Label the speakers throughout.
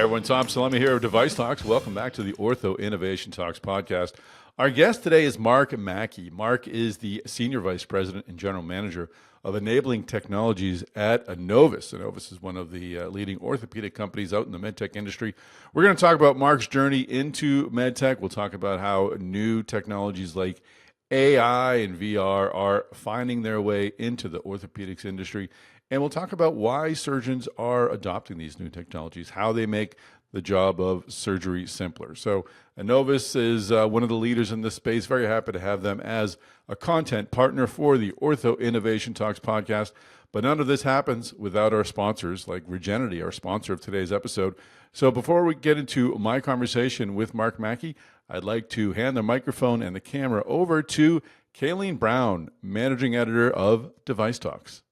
Speaker 1: everyone. Tom Salemi here of DeviceTalks. Welcome back to the Ortho Innovation Talks podcast. Our guest today is Marc Mackey. Marc is the Senior Vice President and General Manager of Enabling Technologies at Enovis. Enovis is one of the leading orthopedic companies out in the medtech industry. We're going to talk about Marc's journey into medtech. We'll talk about how new technologies like AI and VR are finding their way into the orthopedics industry. And we'll talk about why surgeons are adopting these new technologies, how they make the job of surgery simpler. So Enovis is one of the leaders in this space. Very happy to have them as a content partner for the Ortho Innovation Talks podcast. But none of this happens without our sponsors like Regenity, our sponsor of today's episode. So before we get into my conversation with Marc Mackey, I'd like to hand the microphone and the camera over to Kayleen Brown, Managing Editor of DeviceTalks.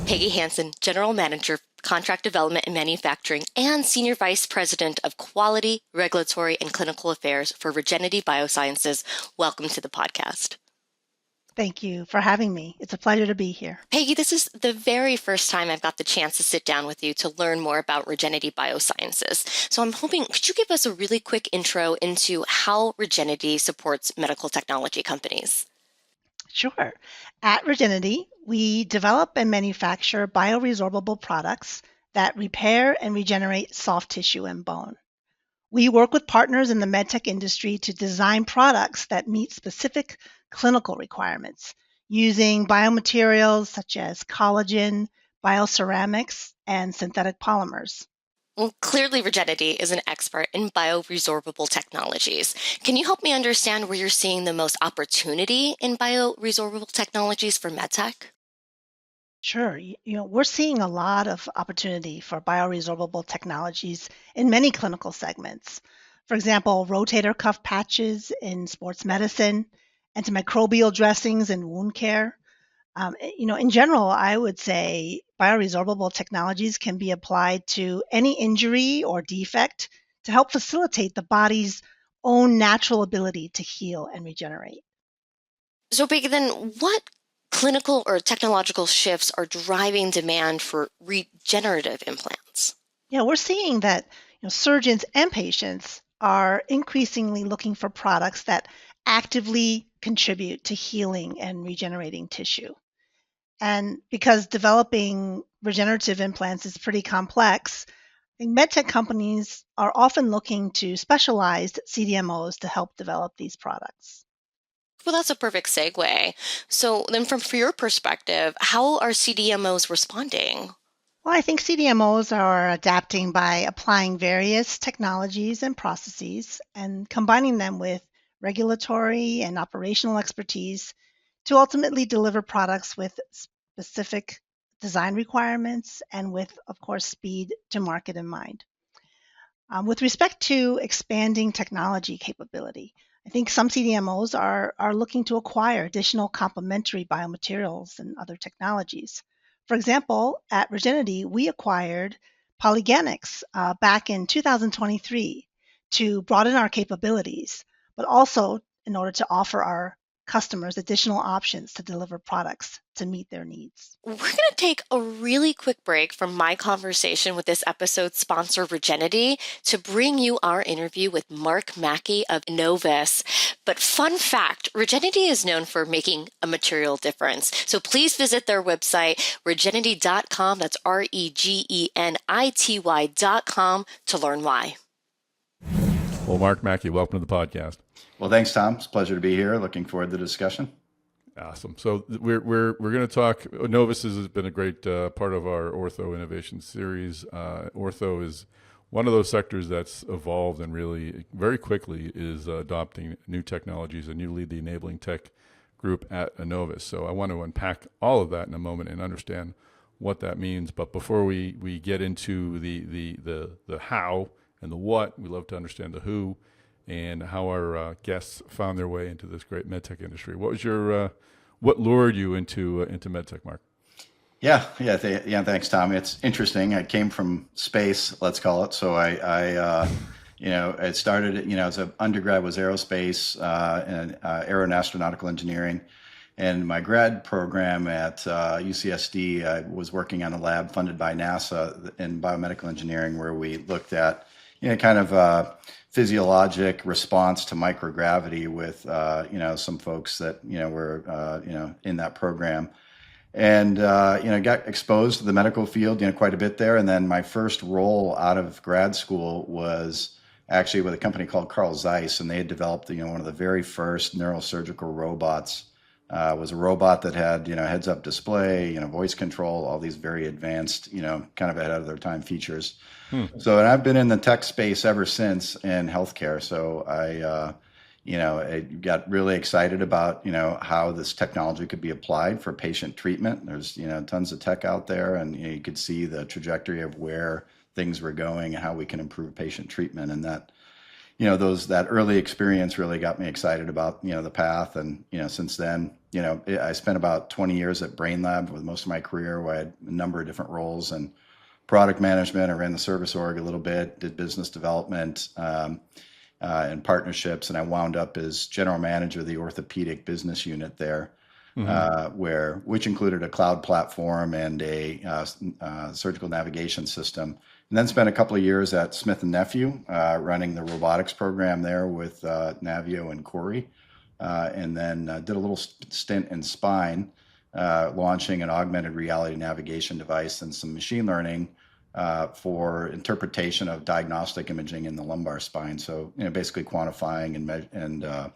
Speaker 2: Peggy Hansen, General Manager, Contract Development and Manufacturing, and Senior Vice President of Quality, Regulatory, and Clinical Affairs for Regenity Biosciences. Welcome to the podcast.
Speaker 3: Thank you for having me. It's a pleasure to be here.
Speaker 2: Peggy, this is the very first time I've got the chance to sit down with you to learn more about Regenity Biosciences. So I'm hoping, could you give us a really quick intro into how Regenity supports medical technology companies?
Speaker 3: Sure. At Regenity, we develop and manufacture bioresorbable products that repair and regenerate soft tissue and bone. We work with partners in the medtech industry to design products that meet specific clinical requirements using biomaterials such as collagen, bioceramics, and synthetic polymers.
Speaker 2: Well, clearly Regenity is an expert in bioresorbable technologies. Can you help me understand where you're seeing the most opportunity in bioresorbable technologies for medtech?
Speaker 3: Sure. We're seeing a lot of opportunity for bioresorbable technologies in many clinical segments. For example, rotator cuff patches in sports medicine, antimicrobial dressings in wound care. In general, I would say bioresorbable technologies can be applied to any injury or defect to help facilitate the body's own natural ability to heal and regenerate.
Speaker 2: So, Peggy, then what clinical or technological shifts are driving demand for regenerative implants?
Speaker 3: Yeah, we're seeing that surgeons and patients are increasingly looking for products that actively contribute to healing and regenerating tissue. And because developing regenerative implants is pretty complex, I think medtech companies are often looking to specialized CDMOs to help develop these products.
Speaker 2: Well, that's a perfect segue. So then from your perspective, how are CDMOs responding?
Speaker 3: Well, I think CDMOs are adapting by applying various technologies and processes and combining them with regulatory and operational expertise to ultimately deliver products with specific design requirements and with, of course, speed to market in mind. With respect to expanding technology capability, I think some CDMOs are looking to acquire additional complementary biomaterials and other technologies. For example, at Regenity, we acquired Polyganics back in 2023 to broaden our capabilities, but also in order to offer our customers additional options to deliver products to meet their needs.
Speaker 2: We're going to take a really quick break from my conversation with this episode's sponsor, Regenity, to bring you our interview with Marc Mackey of Enovis. But fun fact, Regenity is known for making a material difference. So please visit their website, regenity.com, that's regenity.com, to learn why.
Speaker 1: Well, Marc Mackey, welcome to the podcast.
Speaker 4: Well, thanks, Tom. It's a pleasure to be here. Looking forward to the discussion.
Speaker 1: Awesome. So we're going to talk. Enovis has been a great part of our Ortho Innovation series. Ortho is one of those sectors that's evolved and really very quickly is adopting new technologies, and you lead the enabling tech group at Enovis. So I want to unpack all of that in a moment and understand what that means. But before we get into the how and the what, we love to understand the who and how our guests found their way into this great medtech industry. What was your what lured you into medtech, Marc?
Speaker 4: Thanks, Tom. It's interesting. I came from space, let's call it. So I it started, as an undergrad was aerospace and aeronautical engineering, And my grad program at UCSD, I was working on a lab funded by NASA in biomedical engineering, where we looked at, kind of physiologic response to microgravity with, some folks that, were, in that program. And, got exposed to the medical field, quite a bit there. And then my first role out of grad school was actually with a company called Carl Zeiss, and they had developed, one of the very first neurosurgical robots. Was a robot that had, heads-up display, voice control, all these very advanced, kind of ahead of their time features. So, and I've been in the tech space ever since in healthcare. So I got really excited about, how this technology could be applied for patient treatment. There's, tons of tech out there, and you could see the trajectory of where things were going and how we can improve patient treatment. And that, that early experience really got me excited about, the path. And, since then, I spent about 20 years at Brain Lab with most of my career, where I had a number of different roles and product management. I ran the service org a little bit, did business development, and partnerships. And I wound up as general manager of the orthopedic business unit there, which included a cloud platform and a surgical navigation system. And then spent a couple of years at Smith & Nephew, running the robotics program there with Navio and Corey. And then did a little stint in spine, launching an augmented reality navigation device and some machine learning for interpretation of diagnostic imaging in the lumbar spine. So, basically quantifying and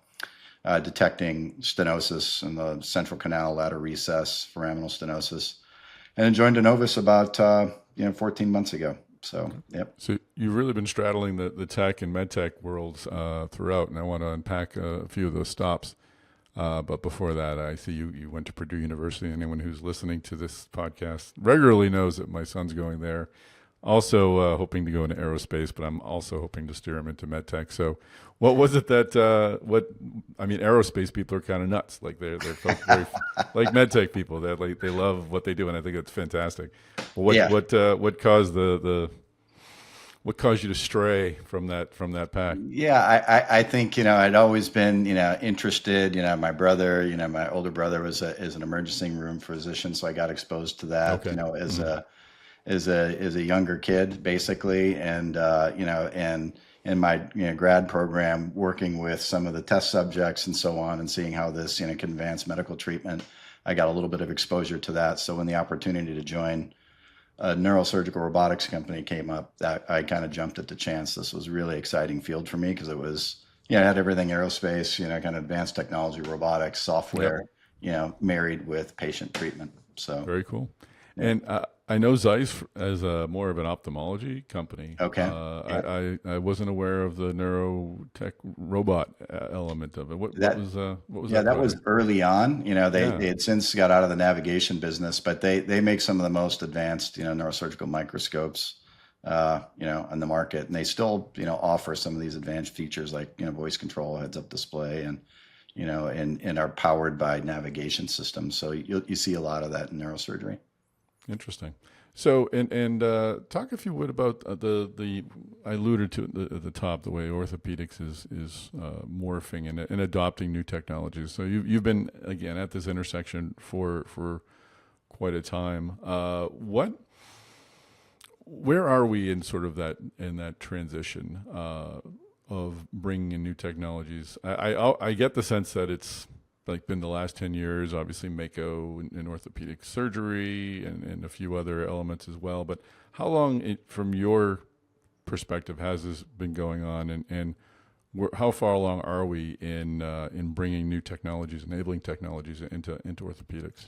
Speaker 4: detecting stenosis in the central canal, lateral recess, foraminal stenosis. And I joined Enovis about 14 months ago. So, yep.
Speaker 1: So you've really been straddling the tech and med tech worlds throughout, and I want to unpack a few of those stops. But before that, I see you went to Purdue University. Anyone who's listening to this podcast regularly knows that my son's going there. Also hoping to go into aerospace, but I'm also hoping to steer him into med tech. So what was it that, aerospace people are kind of nuts. Like they're very, like med tech people, that like they love what they do. And I think it's fantastic. But what caused what caused you to stray from that pack?
Speaker 4: Yeah, I think, I'd always been, interested, my brother, my older brother is an emergency room physician. So I got exposed to that, as a younger kid, basically. And, and in my grad program, working with some of the test subjects and so on, and seeing how this, can advance medical treatment, I got a little bit of exposure to that. So when the opportunity to join a neurosurgical robotics company came up, that I kind of jumped at the chance. This was a really exciting field for me because it was, it had everything aerospace, kind of advanced technology, robotics, software, married with patient treatment. So
Speaker 1: very cool. Yeah. And I know Zeiss as more of an ophthalmology company.
Speaker 4: Okay.
Speaker 1: I wasn't aware of the neurotech robot element of it. What was that?
Speaker 4: Yeah, that was early on. They had since got out of the navigation business, but they make some of the most advanced, neurosurgical microscopes, on the market, and they still, offer some of these advanced features like, voice control, heads-up display, and, and are powered by navigation systems. So you see a lot of that in neurosurgery.
Speaker 1: Interesting. So, and talk, if you would, about the I alluded to at the top, the way orthopedics is morphing and adopting new technologies. So you've been, again, at this intersection for quite a time. Where are we in sort of that transition of bringing in new technologies? I get the sense that it's like been the last 10 years, obviously Mako in orthopedic surgery and a few other elements as well. But how long, from your perspective, has this been going on, and how far along are we in bringing new technologies, enabling technologies into orthopedics?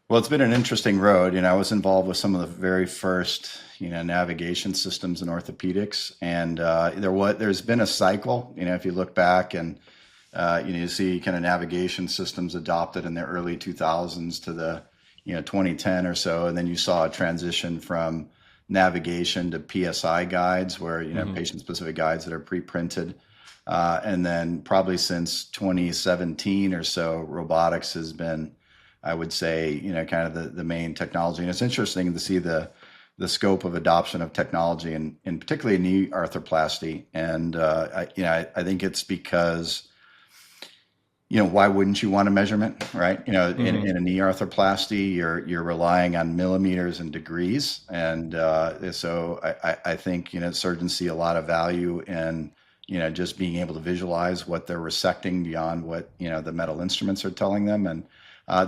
Speaker 4: Well, it's been an interesting road. I was involved with some of the very first, navigation systems in orthopedics, and there's been a cycle. If you look back and you see kind of navigation systems adopted in the early 2000s to the 2010 or so, and then you saw a transition from navigation to PSI guides, where patient-specific guides that are pre-printed, and then probably since 2017 or so, robotics has been, I would say, kind of the main technology. And it's interesting to see the scope of adoption of technology, and particularly knee arthroplasty. And I think it's because why wouldn't you want a measurement, right? In a knee arthroplasty, you're relying on millimeters and degrees, and so I think surgeons see a lot of value in just being able to visualize what they're resecting beyond what the metal instruments are telling them. And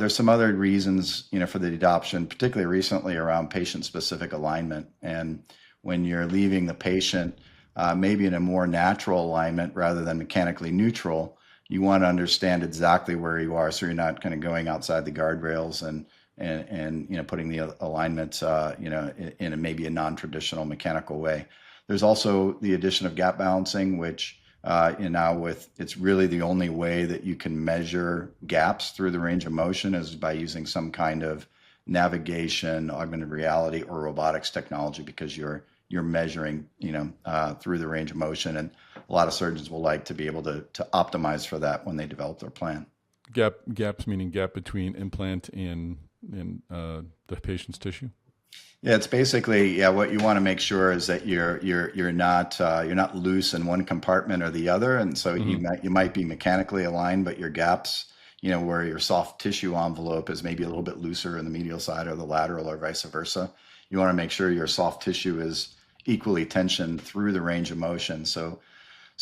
Speaker 4: there's some other reasons for the adoption, particularly recently around patient-specific alignment, and when you're leaving the patient maybe in a more natural alignment rather than mechanically neutral. You want to understand exactly where you are, so you're not kind of going outside the guardrails and putting the alignment in maybe a non-traditional mechanical way. There's also the addition of gap balancing, which now it's really the only way that you can measure gaps through the range of motion is by using some kind of navigation, augmented reality, or robotics technology, because you're measuring through the range of motion, and a lot of surgeons will like to be able to optimize for that when they develop their plan.
Speaker 1: Gaps meaning gap between implant and the patient's tissue.
Speaker 4: Yeah, it's basically what you want to make sure is that you're not loose in one compartment or the other, and so you might be mechanically aligned, but your gaps, where your soft tissue envelope is maybe a little bit looser in the medial side or the lateral or vice versa. You want to make sure your soft tissue is equally tensioned through the range of motion. So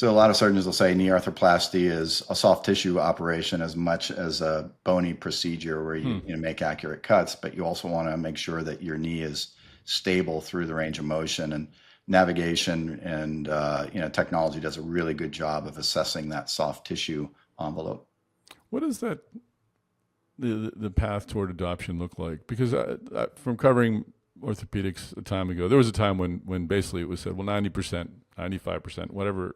Speaker 4: a lot of surgeons will say knee arthroplasty is a soft tissue operation as much as a bony procedure where you make accurate cuts, but you also want to make sure that your knee is stable through the range of motion, and navigation and technology does a really good job of assessing that soft tissue envelope.
Speaker 1: What does that the path toward adoption look like? Because from covering orthopedics a time ago, there was a time when basically it was said, well, 90%, 95%, whatever,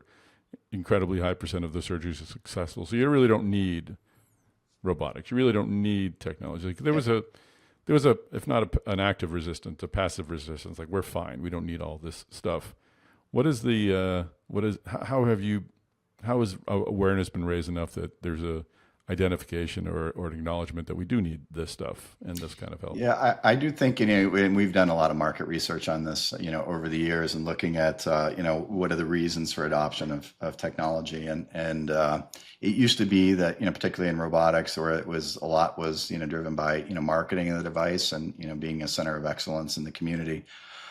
Speaker 1: incredibly high percent of the surgeries are successful. So you really don't need robotics. You really don't need technology. Like there was a, if not an active resistance, a passive resistance. Like we're fine. We don't need all this stuff. How has awareness been raised enough that there's a identification or an acknowledgement that we do need this stuff and this kind of help?
Speaker 4: Yeah, I do think, and we've done a lot of market research on this, over the years, and looking at, what are the reasons for adoption of technology. And it used to be that, particularly in robotics, where it was driven by, marketing of the device and, being a center of excellence in the community.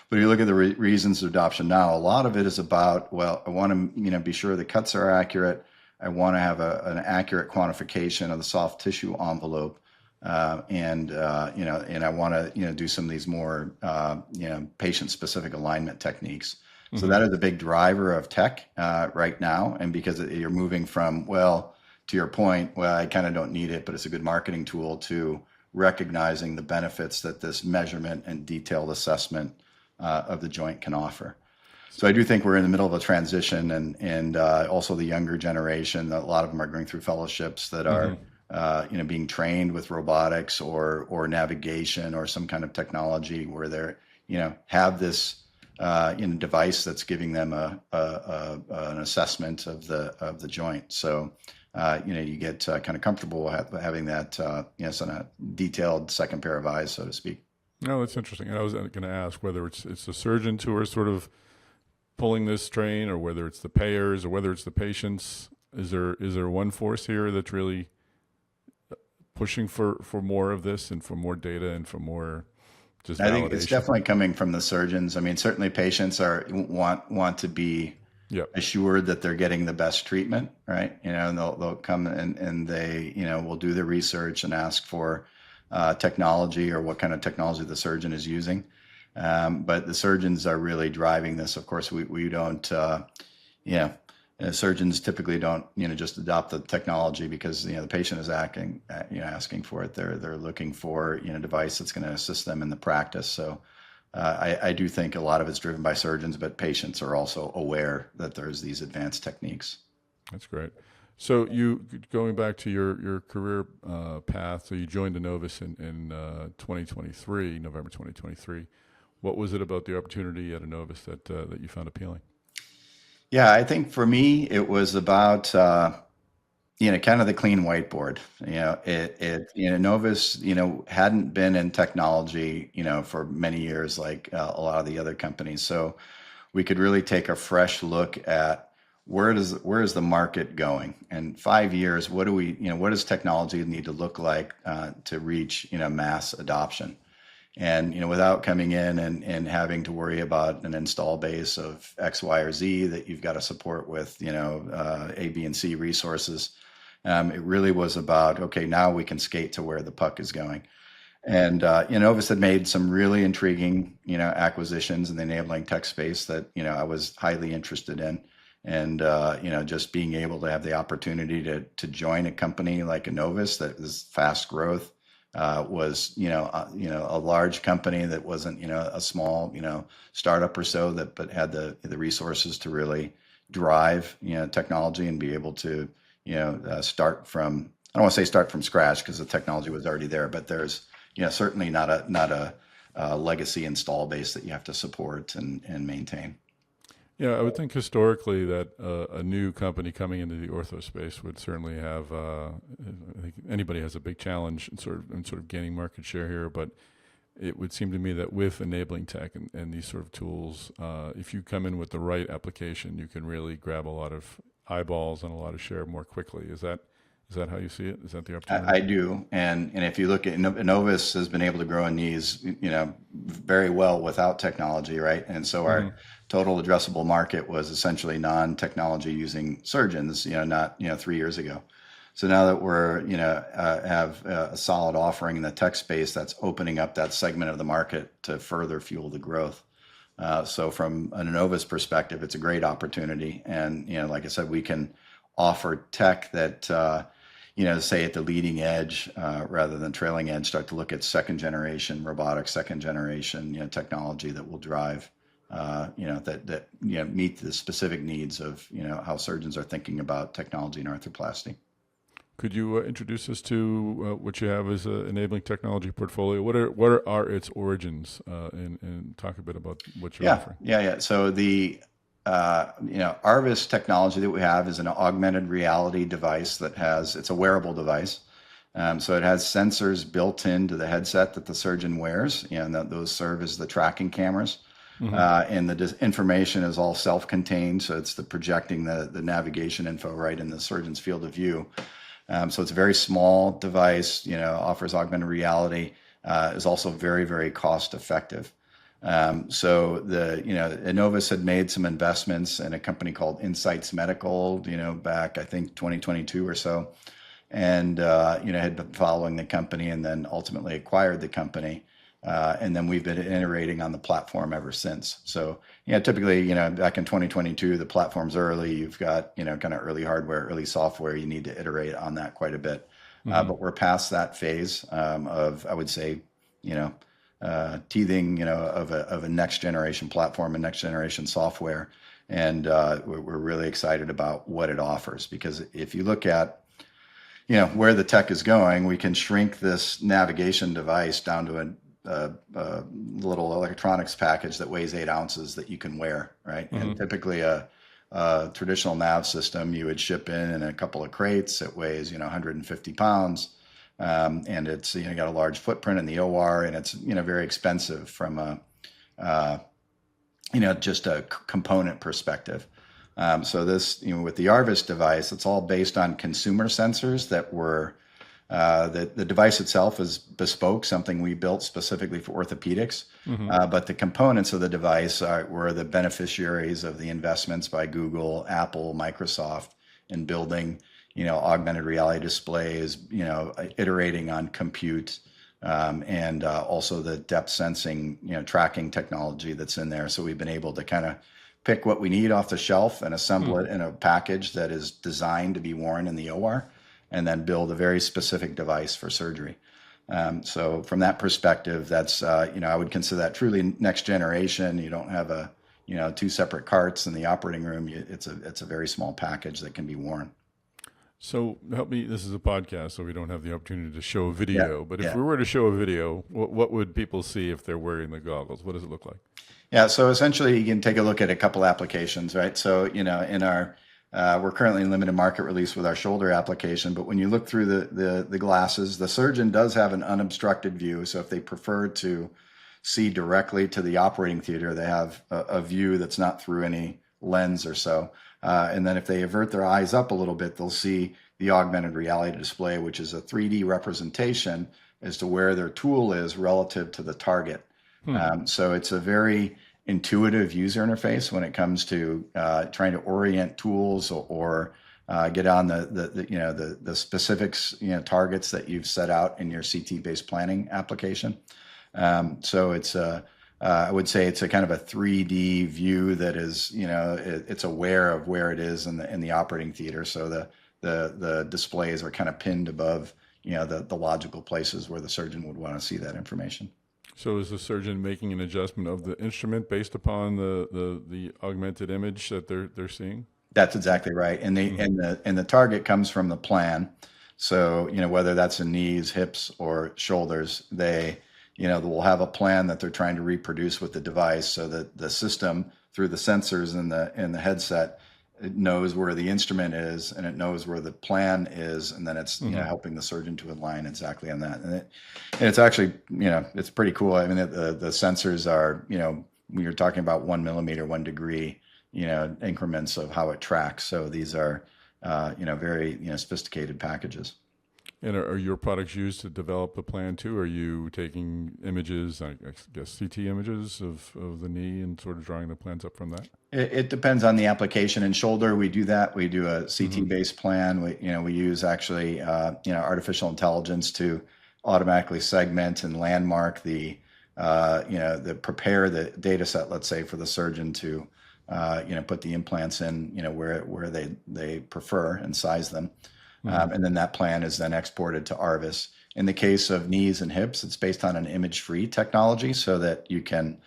Speaker 4: But if you look at the reasons of adoption now, a lot of it is about, well, I want to, be sure the cuts are accurate. I want to have an accurate quantification of the soft tissue envelope, and I want to do some of these more patient-specific alignment techniques. So that is the big driver of tech right now, and because you're moving from, well, to your point, well, I kind of don't need it, but it's a good marketing tool, to recognizing the benefits that this measurement and detailed assessment of the joint can offer. So I do think we're in the middle of a transition, and also the younger generation, a lot of them are going through fellowships that are, being trained with robotics or navigation or some kind of technology where they're, have this device that's giving them an assessment of the joint. So, you get kind of comfortable having that, sort of detailed second pair of eyes, so to speak.
Speaker 1: No, that's interesting. And I was going to ask whether it's the surgeons who are sort of pulling this train, or whether it's the payers, or whether it's the patients. Is there one force here that's really pushing for more of this and for more data and for more just validation?
Speaker 4: I think it's definitely coming from the surgeons. I mean, certainly patients want to be assured that they're getting the best treatment, right? And they'll come and they will do the research and ask for technology, or what kind of technology the surgeon is using. But the surgeons are really driving this. Of course, we don't, surgeons typically don't, just adopt the technology because, the patient is asking for it. They're looking for, a device that's going to assist them in the practice. So I do think a lot of it's driven by surgeons, but patients are also aware that there's these advanced techniques.
Speaker 1: That's great. So going back to your career path, so you joined Enovis in 2023, November 2023. What was it about the opportunity at Enovis that you found appealing?
Speaker 4: Yeah, I think for me, it was about, kind of the clean whiteboard. Enovis, hadn't been in technology, for many years, like a lot of the other companies. So we could really take a fresh look at where is the market going? In 5 years, what does technology need to look like to reach, mass adoption? And, without coming in and having to worry about an install base of X, Y, or Z that you've got to support with, A, B, and C resources. It really was about, okay, now we can skate to where the puck is going. And Enovis had made some really intriguing, acquisitions in the enabling tech space that, I was highly interested in. And, just being able to have the opportunity to join a company like Enovis that is fast growth, was, a large company that wasn't, a small, startup or so but had the resources to really drive, technology and be able to, start from, I don't want to say start from scratch because the technology was already there, but there's, certainly not a legacy install base that you have to support and maintain.
Speaker 1: Yeah, I would think historically that a new company coming into the ortho space would certainly have. I think anybody has a big challenge in sort of gaining market share here, but it would seem to me that with enabling tech and these sort of tools, if you come in with the right application, you can really grab a lot of eyeballs and a lot of share more quickly. Is that how you see it? Is that the opportunity?
Speaker 4: I do, and if you look at Enovis has been able to grow in knees, very well without technology, right? And so our total addressable market was essentially non-technology using surgeons, not 3 years ago. So now that we're have a solid offering in the tech space, that's opening up that segment of the market to further fuel the growth. So from an Enovis perspective, it's a great opportunity, and like I said, we can offer tech that. Say at the leading edge rather than trailing edge, start to look at second generation robotics, second generation technology that will drive, that meet the specific needs of how surgeons are thinking about technology and arthroplasty.
Speaker 1: Could you introduce us to what you have as an enabling technology portfolio? What are its origins, and talk a bit about what you're offering?
Speaker 4: Yeah. So the ARVIS technology that we have is an augmented reality device it's a wearable device. So it has sensors built into the headset that the surgeon wears, and those serve as the tracking cameras. And the information is all self-contained. So it's projecting the navigation info right in the surgeon's field of view. So it's a very small device, offers augmented reality, is also very, very cost effective. So Enovis had made some investments in a company called Insights Medical, back, I think 2022 or so. And, had been following the company and then ultimately acquired the company. And then we've been iterating on the platform ever since. So, typically, back in 2022, the platform's early, you've got, kind of early hardware, early software, you need to iterate on that quite a bit. But we're past that phase, of, I would say, teething, of a next generation platform and next generation software. And we're really excited about what it offers, because if you look at, where the tech is going, we can shrink this navigation device down to a little electronics package that weighs 8 ounces that you can wear, right? And typically a traditional nav system you would ship in a couple of crates. It weighs, 150 pounds. And it's, got a large footprint in the OR, and it's, very expensive from a, just a component perspective. So this, with the ARVIS device, it's all based on consumer sensors that were, the device itself is bespoke, something we built specifically for orthopedics. But the components of the device were the beneficiaries of the investments by Google, Apple, Microsoft in building, augmented reality displays, iterating on compute, and also the depth sensing, tracking technology that's in there. So we've been able to kind of pick what we need off the shelf and assemble it in a package that is designed to be worn in the OR, and then build a very specific device for surgery. So from that perspective, that's, I would consider that truly next generation. You don't have 2 separate carts in the operating room. It's a very small package that can be worn.
Speaker 1: So help me, this is a podcast, so we don't have the opportunity to show a video, but if we were to show a video, what would people see if they're wearing the goggles? What does it look like?
Speaker 4: Yeah, so essentially you can take a look at a couple applications, right? So, in our, we're currently in limited market release with our shoulder application, but when you look through the glasses, the surgeon does have an unobstructed view. So if they prefer to see directly to the operating theater, they have a view that's not through any lens or so. And then if they avert their eyes up a little bit, they'll see the augmented reality display, which is a 3D representation as to where their tool is relative to the target. So it's a very intuitive user interface when it comes to trying to orient tools or get on the specifics, targets that you've set out in your CT-based planning application. So it's I would say it's a kind of a 3D view that is, it's aware of where it is in the operating theater. So the displays are kind of pinned above, the logical places where the surgeon would want to see that information.
Speaker 1: So is the surgeon making an adjustment of the instrument based upon the augmented image that they're seeing?
Speaker 4: That's exactly right. And the target comes from the plan. So, whether that's in knees, hips, or shoulders, they will have a plan that they're trying to reproduce with the device, so that the system, through the sensors in the headset, it knows where the instrument is and it knows where the plan is, and then it's helping the surgeon to align exactly on that. And it's actually, it's pretty cool. I mean, the sensors are, when you're talking about 1 millimeter, 1 degree, increments of how it tracks. So these are, very sophisticated packages.
Speaker 1: And are your products used to develop the plan too? Are you taking images, I guess CT images of the knee and sort of drawing the plans up from that?
Speaker 4: It depends on the application. In shoulder, we do that. We do a CT-based plan. We use actually, artificial intelligence to automatically segment and landmark prepare the data set, let's say, for the surgeon to, put the implants in, where they prefer and size them. And then that plan is then exported to ARVIS. In the case of knees and hips, it's based on an image-free technology, so that you can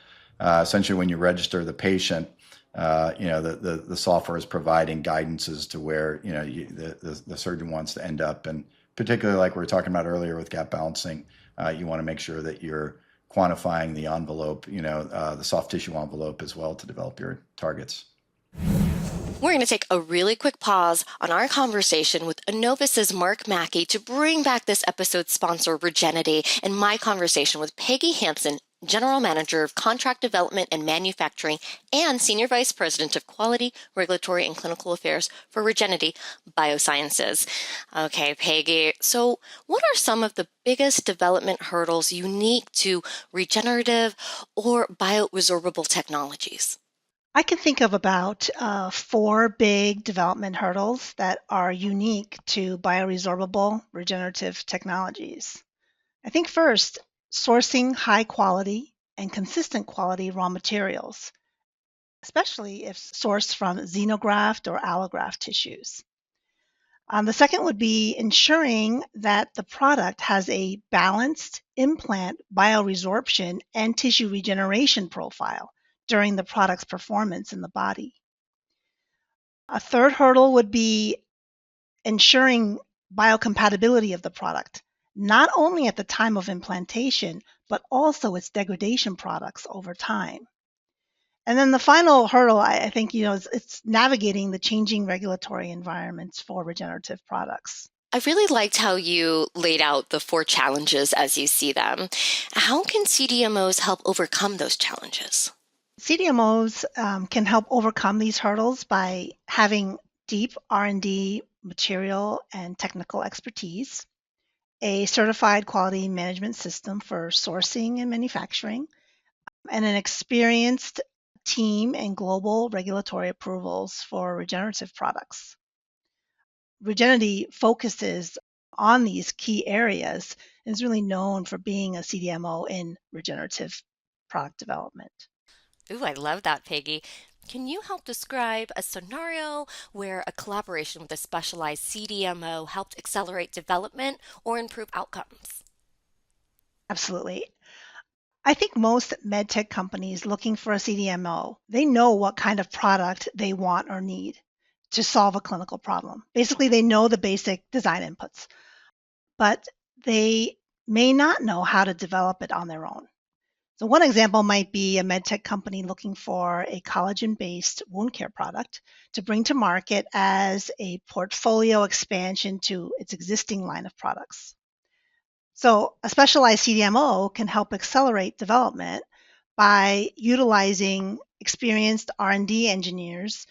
Speaker 4: essentially, when you register the patient, the software is providing guidance as to where the surgeon wants to end up, and particularly like we were talking about earlier with gap balancing, you want to make sure that you're quantifying the envelope, the soft tissue envelope as well, to develop your targets.
Speaker 2: We're going to take a really quick pause on our conversation with Enovis's Marc Mackey to bring back this episode's sponsor, Regenity, and my conversation with Peggy Hampson, General Manager of Contract Development and Manufacturing and Senior Vice President of Quality, Regulatory, and Clinical Affairs for Regenity Biosciences. Okay, Peggy, so what are some of the biggest development hurdles unique to regenerative or bioresorbable technologies?
Speaker 3: I can think of about 4 big development hurdles that are unique to bioresorbable regenerative technologies. I think first, sourcing high quality and consistent quality raw materials, especially if sourced from xenograft or allograft tissues. The second would be ensuring that the product has a balanced implant bioresorption and tissue regeneration profile during the product's performance in the body. A third hurdle would be ensuring biocompatibility of the product, not only at the time of implantation, but also its degradation products over time. And then the final hurdle, I think, it's navigating the changing regulatory environments for regenerative products.
Speaker 2: I really liked how you laid out the 4 challenges as you see them. How can CDMOs help overcome those challenges?
Speaker 3: CDMOs can help overcome these hurdles by having deep R&D material and technical expertise, a certified quality management system for sourcing and manufacturing, and an experienced team and global regulatory approvals for regenerative products. Regenity focuses on these key areas and is really known for being a CDMO in regenerative product development.
Speaker 2: Ooh, I love that, Peggy. Can you help describe a scenario where a collaboration with a specialized CDMO helped accelerate development or improve outcomes?
Speaker 3: Absolutely. I think most medtech companies looking for a CDMO, they know what kind of product they want or need to solve a clinical problem. Basically, they know the basic design inputs, but they may not know how to develop it on their own. So one example might be a medtech company looking for a collagen-based wound care product to bring to market as a portfolio expansion to its existing line of products. So a specialized CDMO can help accelerate development by utilizing experienced R&D engineers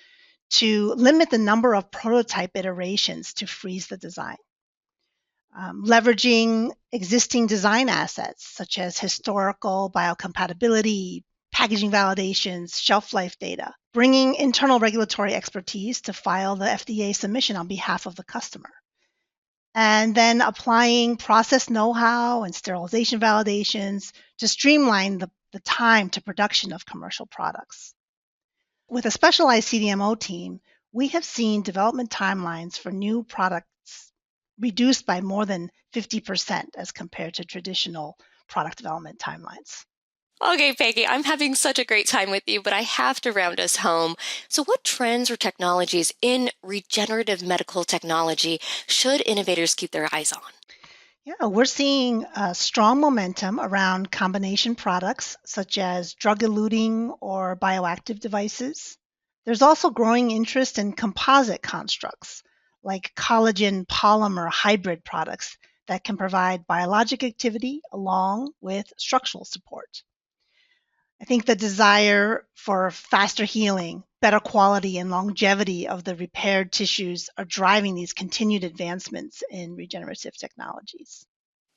Speaker 3: to limit the number of prototype iterations to freeze the design. Leveraging existing design assets such as historical biocompatibility, packaging validations, shelf life data, bringing internal regulatory expertise to file the FDA submission on behalf of the customer, and then applying process know-how and sterilization validations to streamline the time to production of commercial products. With a specialized CDMO team, we have seen development timelines for new products reduced by more than 50% as compared to traditional product development timelines.
Speaker 2: Okay, Peggy, I'm having such a great time with you, but I have to round us home. So what trends or technologies in regenerative medical technology should innovators keep their eyes on?
Speaker 3: Yeah, we're seeing strong momentum around combination products such as drug-eluting or bioactive devices. There's also growing interest in composite constructs like collagen polymer hybrid products that can provide biologic activity along with structural support. I think the desire for faster healing, better quality, and longevity of the repaired tissues are driving these continued advancements in regenerative technologies.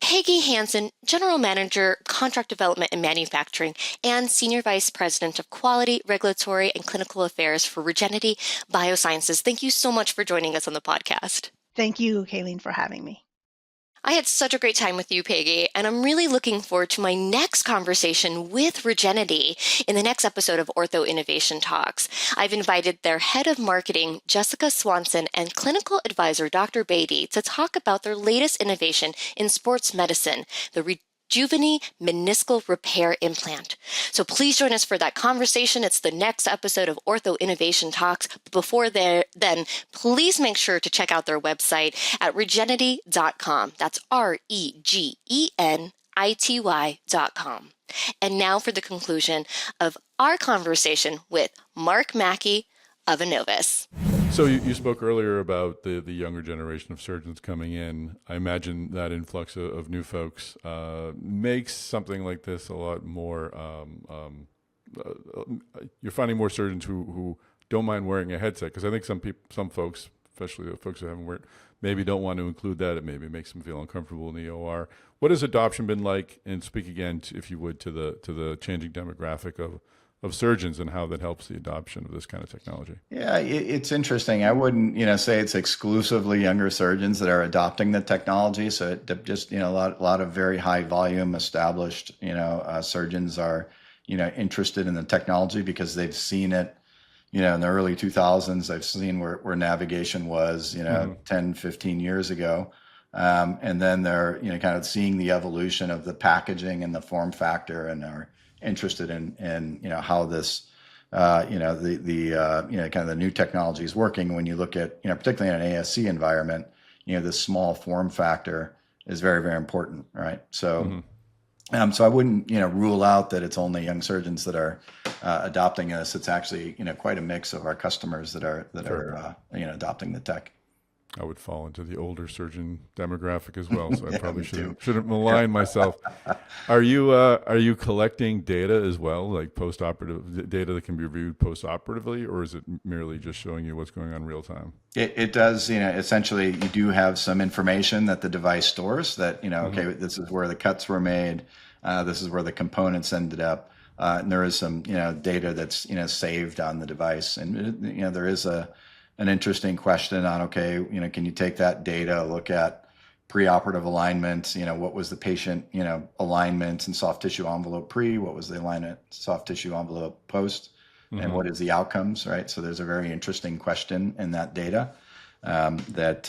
Speaker 2: Peggy Hansen, General Manager, Contract Development and Manufacturing, and Senior Vice President of Quality, Regulatory, and Clinical Affairs for Regenity Biosciences. Thank you so much for joining us on the podcast.
Speaker 3: Thank you, Kayleen, for having me.
Speaker 2: I had such a great time with you, Peggy, and I'm really looking forward to my next conversation with Regenity in the next episode of Ortho Innovation Talks. I've invited their head of marketing, Jessica Swanson, and clinical advisor, Dr. Beatty, to talk about their latest innovation in sports medicine, the Rejuvenate meniscal repair implant. So please join us for that conversation. It's the next episode of Ortho Innovation Talks. Before then, please make sure to check out their website at regenity.com. That's REGENITY.com. And now for the conclusion of our conversation with Marc Mackey of Enovis.
Speaker 1: So you spoke earlier about the younger generation of surgeons coming in. I imagine that influx of new folks makes something like this a lot more. You're finding more surgeons who don't mind wearing a headset, because I think some folks, especially the folks who haven't worn, maybe don't want to include that. It maybe makes them feel uncomfortable in the OR. What has adoption been like? And speak again, if you would, to the changing demographic of surgeons and how that helps the adoption of this kind of technology.
Speaker 4: Yeah, it's interesting. I wouldn't, say it's exclusively younger surgeons that are adopting the technology. So it just, a lot of very high volume established, surgeons are, interested in the technology because they've seen it, in the early 2000s. They've seen where navigation was, 10, 15 years ago. And then they're, kind of seeing the evolution of the packaging and the form factor, and are interested in how this kind of the new technology is working. When you look at particularly in an ASC environment, this small form factor is very, very important, right? So so I wouldn't rule out that it's only young surgeons that are adopting this. It's actually quite a mix of our customers that are adopting the tech.
Speaker 1: I would fall into the older surgeon demographic as well, so I probably shouldn't malign myself. Are you collecting data as well, like post-operative data that can be reviewed post-operatively, or is it merely just showing you what's going on real time?
Speaker 4: It does, essentially you do have some information that the device stores that, okay, this is where the cuts were made, this is where the components ended up, and there is some, data that's, saved on the device. And, there is an interesting question on, okay, can you take that data, look at preoperative alignment, what was the patient, alignment and soft tissue envelope pre, what was the alignment soft tissue envelope post, and what is the outcomes, right? So there's a very interesting question in that data that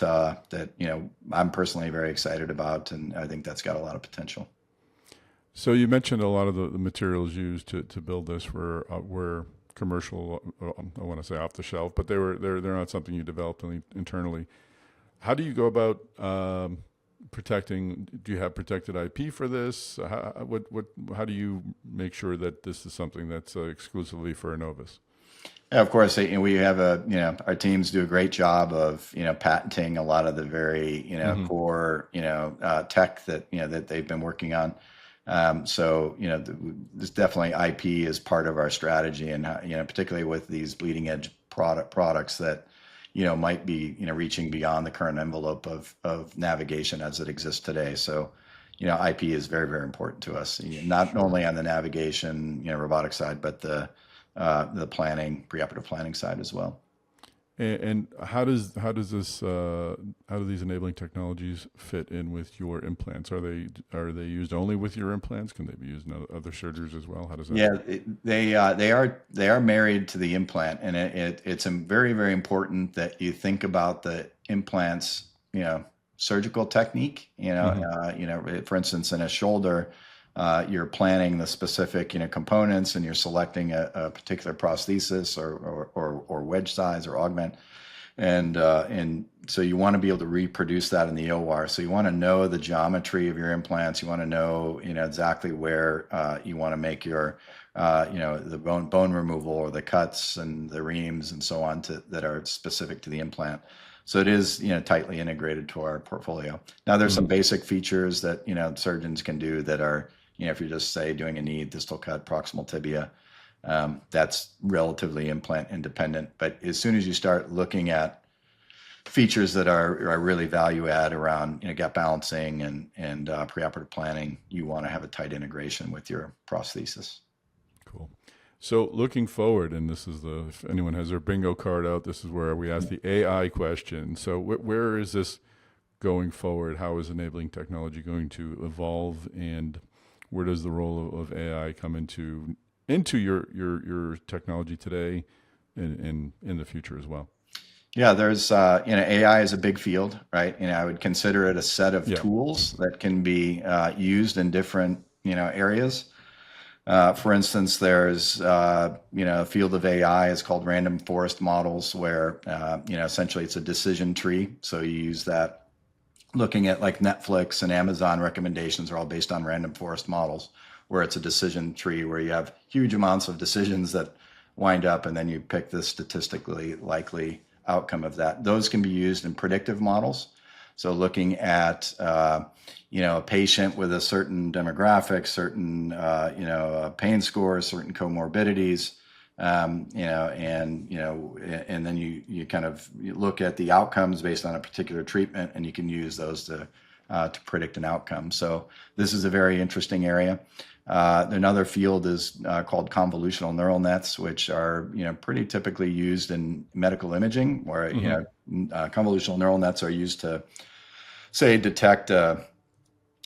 Speaker 4: I'm personally very excited about, and I think that's got a lot of potential.
Speaker 1: So you mentioned a lot of the materials used to build this were commercial, I want to say off the shelf, but they're not something you developed internally. How do you go about protecting? Do you have protected IP for this? How do you make sure that this is something that's exclusively for Enovis?
Speaker 4: Yeah, of course, we have our teams do a great job of patenting a lot of the very core tech that that they've been working on. So, there's definitely IP is part of our strategy, and, particularly with these bleeding edge products that, might be, reaching beyond the current envelope of navigation as it exists today. So, IP is very, very important to us, not only on the navigation, robotic side, but the planning, preoperative planning side as well.
Speaker 1: And how do these enabling technologies fit in with your implants? Are they used only with your implants? Can they be used in other surgeries as well? How does that?
Speaker 4: Yeah, they are married to the implant, and it's very, very important that you think about the implants, surgical technique. For instance, in a shoulder, you're planning the specific components, and you're selecting a particular prosthesis or wedge size or augment, and so you want to be able to reproduce that in the OR. So you want to know the geometry of your implants. You want to know exactly where you want to make your the bone removal or the cuts and the reams and so on that are specific to the implant. So it is, tightly integrated to our portfolio. Now there's some basic features that, surgeons can do that are, if you're just say doing a knee, distal cut, proximal tibia, that's relatively implant independent. But as soon as you start looking at features that are really value add around, gap balancing and preoperative planning, you want to have a tight integration with your prosthesis.
Speaker 1: Cool. So looking forward, and this is if anyone has their bingo card out, this is where we ask the AI question. So where is this going forward? How is enabling technology going to evolve, and where does the role of AI come into your technology today and in the future as well?
Speaker 4: Yeah, there's AI is a big field, right? I would consider it a set of tools that can be used in different areas. For instance, there's a field of AI is called random forest models, where essentially it's a decision tree. So you use that, looking at like Netflix and Amazon recommendations are all based on random forest models, where it's a decision tree where you have huge amounts of decisions that wind up, and then you pick the statistically likely outcome of that. Those can be used in predictive models. So looking at a patient with a certain demographic, certain pain scores, certain comorbidities, and then you kind of look at the outcomes based on a particular treatment, and you can use those to predict an outcome. So this is a very interesting area. Another field is called convolutional neural nets, which are pretty typically used in medical imaging, where convolutional neural nets are used to, say, detect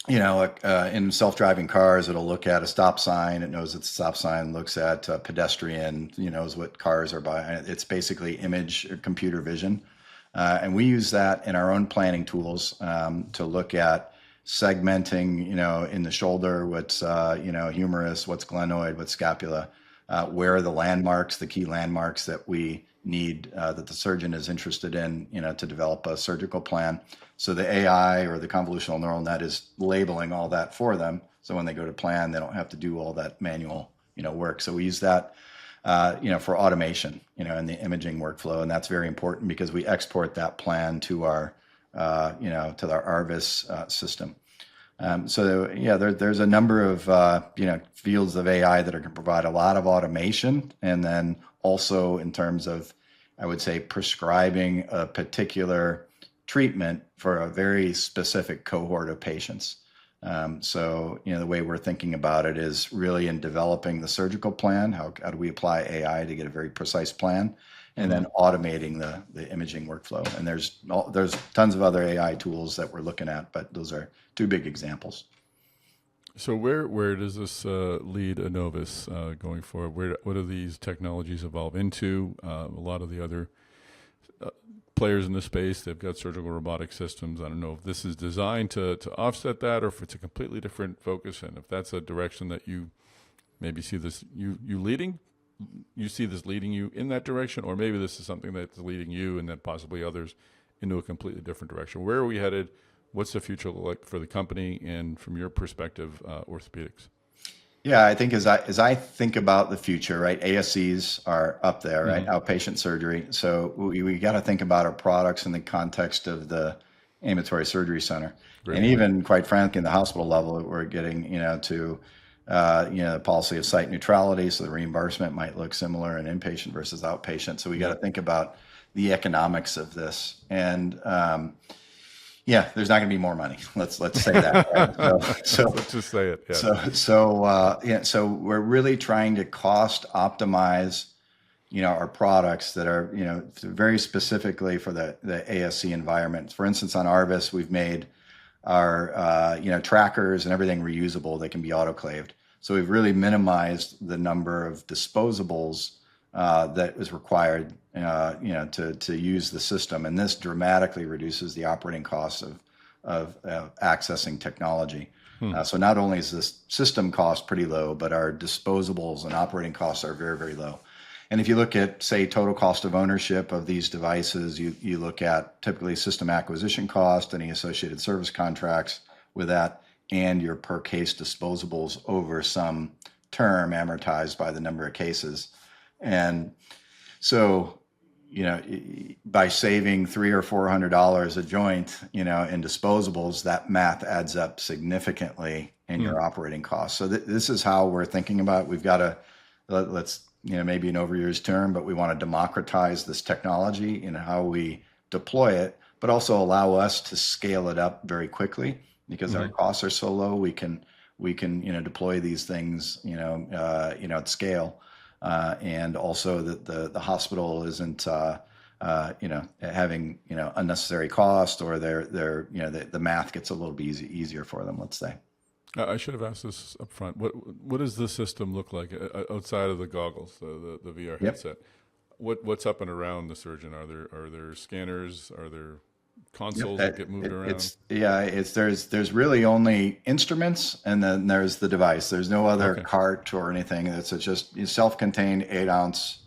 Speaker 4: in self-driving cars. It'll look at a stop sign. It knows it's a stop sign. Looks at a pedestrian. Knows what cars are by. It's basically image or computer vision, and we use that in our own planning tools to look at segmenting, in the shoulder, what's, humerus, what's glenoid, what's scapula, where are the landmarks, the key landmarks that we need, that the surgeon is interested in, to develop a surgical plan. So the AI or the convolutional neural net is labeling all that for them. So when they go to plan, they don't have to do all that manual, work. So we use that, for automation, in the imaging workflow. And that's very important because we export that plan to our, to our ARVIS system. There's a number of fields of AI that are going to provide a lot of automation, and then also in terms of, I would say, prescribing a particular treatment for a very specific cohort of patients. The way we're thinking about it is really in developing the surgical plan. How do we apply AI to get a very precise plan? And then automating the imaging workflow. And there's tons of other AI tools that we're looking at, but those are two big examples.
Speaker 1: So where does this lead Enovis going forward? What do these technologies evolve into? A lot of the other players in the space, they've got surgical robotic systems. I don't know if this is designed to offset that, or if it's a completely different focus, and if that's a direction that you maybe see this you see this leading you in that direction, or maybe this is something that's leading you and then possibly others into a completely different direction. Where are we headed? What's the future look like for the company, and from your perspective, orthopedics?
Speaker 4: Yeah, I think as I think about the future, right, ASCs are up there, right, outpatient surgery. So we got to think about our products in the context of the ambulatory surgery center. Great. And even, quite frankly, in the hospital level, we're getting, to the policy of site neutrality, so the reimbursement might look similar in inpatient versus outpatient. So we got to think about the economics of this, and there's not going to be more money. Let's say that. Right? So
Speaker 1: let's just say it.
Speaker 4: Yeah. So we're really trying to cost optimize, our products that are, very specifically for the ASC environment. For instance, on ARVIS, we've made our, trackers and everything reusable. They can be autoclaved. So we've really minimized the number of disposables that is required, to use the system. And this dramatically reduces the operating costs of accessing technology. So not only is this system cost pretty low, but our disposables and operating costs are very, very low. And if you look at, say, total cost of ownership of these devices, you look at typically system acquisition cost, any associated service contracts with that, and your per case disposables over some term amortized by the number of cases. And so, by saving $300 or $400 a joint, in disposables, that math adds up significantly in your operating costs. So this is how we're thinking about it. We've got to, let's, maybe an overused term, but we want to democratize this technology in how we deploy it, but also allow us to scale it up very quickly because our costs are so low. We can deploy these things, at scale. And also that the hospital isn't, having, unnecessary cost, or the math gets a little bit easier for them, let's say.
Speaker 1: I should have asked this up front. What does the system look like outside of the goggles, the VR headset? What's up and around the surgeon? Are there scanners? Are there consoles that get moved around?
Speaker 4: There's really only instruments, and then there's the device. There's no other cart or anything. It's just a self-contained 8-ounce,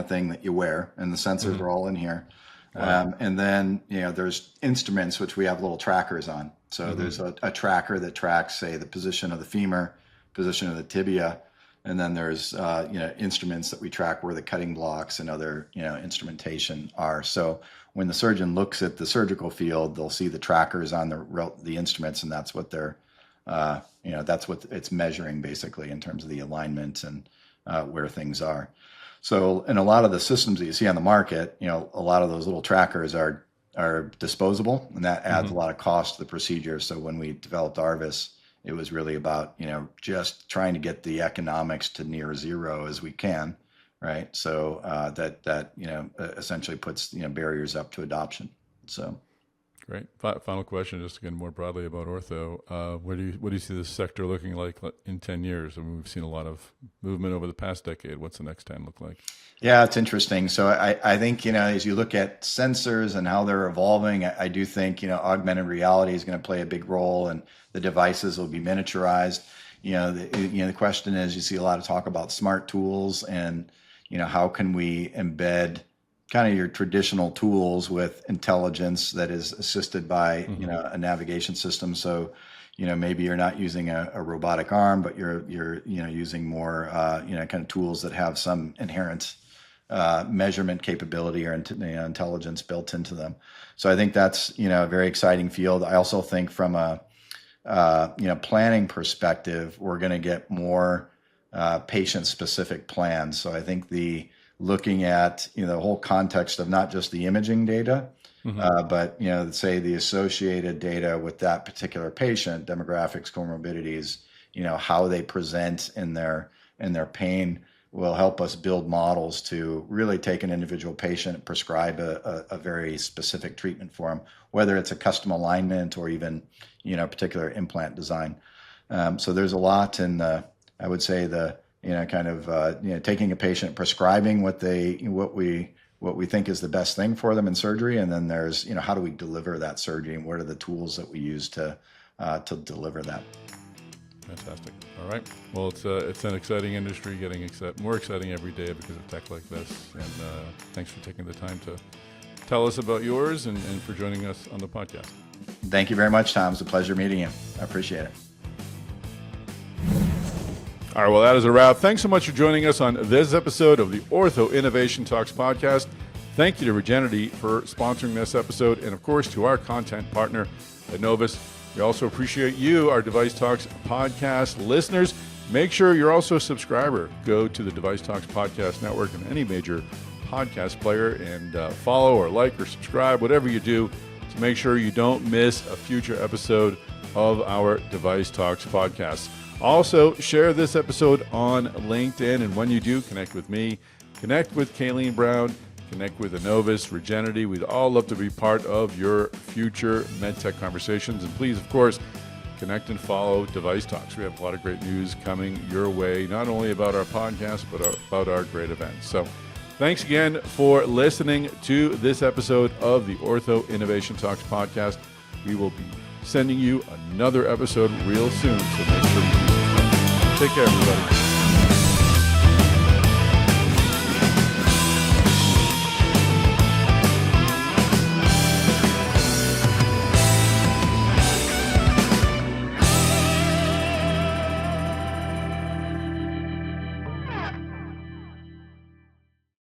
Speaker 4: thing that you wear, and the sensors are all in here. Wow. And then, there's instruments, which we have little trackers on. So there's a tracker that tracks, say, the position of the femur, position of the tibia. And then there's, instruments that we track where the cutting blocks and other, instrumentation are. So when the surgeon looks at the surgical field, they'll see the trackers on the instruments, and that's what they're, that's what it's measuring basically in terms of the alignment and where things are. So in a lot of the systems that you see on the market, a lot of those little trackers are disposable, and that adds a lot of cost to the procedure. So when we developed ARVIS, it was really about, just trying to get the economics to near zero as we can, right? So that essentially puts, barriers up to adoption. So.
Speaker 1: Great. Final question, just again, more broadly about ortho. What do you see this sector looking like in 10 years? I mean, we've seen a lot of movement over the past decade. What's the next 10 look like?
Speaker 4: Yeah, it's interesting. So I think, as you look at sensors and how they're evolving, I do think, augmented reality is going to play a big role, and the devices will be miniaturized. The question is, you see a lot of talk about smart tools and, how can we embed kind of your traditional tools with intelligence that is assisted by, a navigation system. So, maybe you're not using a robotic arm, but you're using more, kind of tools that have some inherent measurement capability or intelligence built into them. So I think that's, a very exciting field. I also think from a, planning perspective, we're going to get more patient specific plans. So I think looking at, the whole context of not just the imaging data, but, say the associated data with that particular patient, demographics, comorbidities, how they present in their pain will help us build models to really take an individual patient and prescribe a very specific treatment for them, whether it's a custom alignment or even, particular implant design. So there's a lot in I would say taking a patient, prescribing what we think is the best thing for them in surgery, and then there's how do we deliver that surgery, and what are the tools that we use to deliver that.
Speaker 1: Fantastic. All right. Well, it's an exciting industry, getting more exciting every day because of tech like this. And thanks for taking the time to tell us about yours and for joining us on the podcast.
Speaker 4: Thank you very much, Tom. It's a pleasure meeting you. I appreciate it.
Speaker 1: All right, well, that is a wrap. Thanks so much for joining us on this episode of the Ortho Innovation Talks podcast. Thank you to Regenity for sponsoring this episode, and of course to our content partner, Enovis. We also appreciate you, our DeviceTalks podcast listeners. Make sure you're also a subscriber. Go to the DeviceTalks Podcast Network and any major podcast player and follow or like or subscribe, whatever you do, to make sure you don't miss a future episode of our DeviceTalks podcast. Also, share this episode on LinkedIn, and when you do, connect with me, connect with Kayleen Brown, connect with Enovis, Regenity. We'd all love to be part of your future MedTech conversations. And please, of course, connect and follow DeviceTalks. We have a lot of great news coming your way, not only about our podcast, but about our great events. So thanks again for listening to this episode of the Ortho Innovation Talks podcast. We will be sending you another episode real soon, so make sure you take care, everybody.